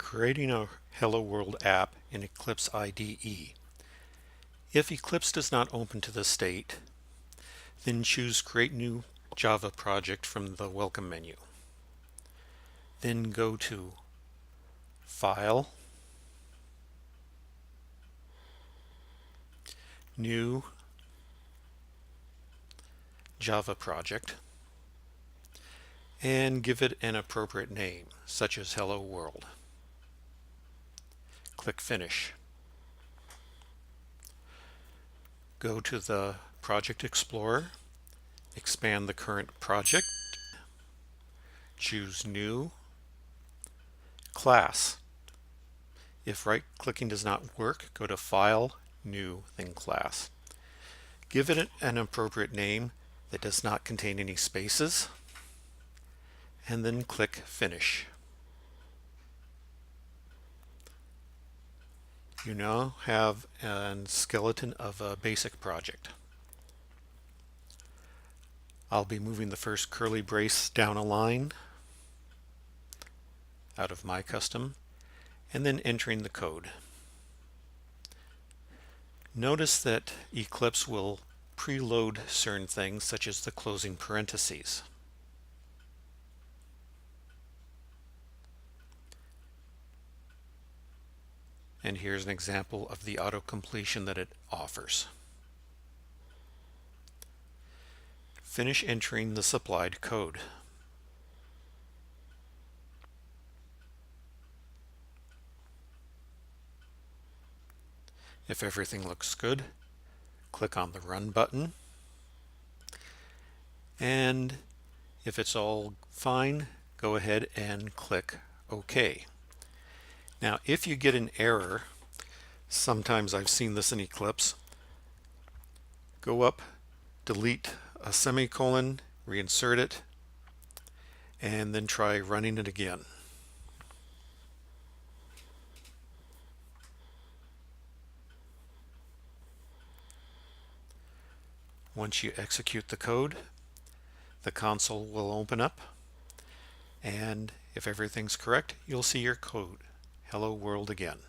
Creating a Hello World app in Eclipse IDE. If Eclipse does not open to the state, then choose Create New Java Project from the Welcome menu. Then go to File, New Java Project, and give it an appropriate name, such as Hello World. Click Finish. Go to the Project Explorer, expand the current project, choose New, Class. If right-clicking does not work, go to File, New, then Class. Give it an appropriate name that does not contain any spaces, and then click Finish. You now have a skeleton of a basic project. I'll be moving the first curly brace down a line out of my custom and then entering the code. Notice that Eclipse will preload certain things such as the closing parentheses. And here's an example of the auto-completion that it offers. Finish entering the supplied code. If everything looks good, click on the Run button. And if it's all fine, go ahead and click OK. Now, if you get an error, sometimes I've seen this in Eclipse, go up, delete a semicolon, reinsert it, and then try running it again. Once you execute the code, the console will open up, and if everything's correct, you'll see your code. Hello World again.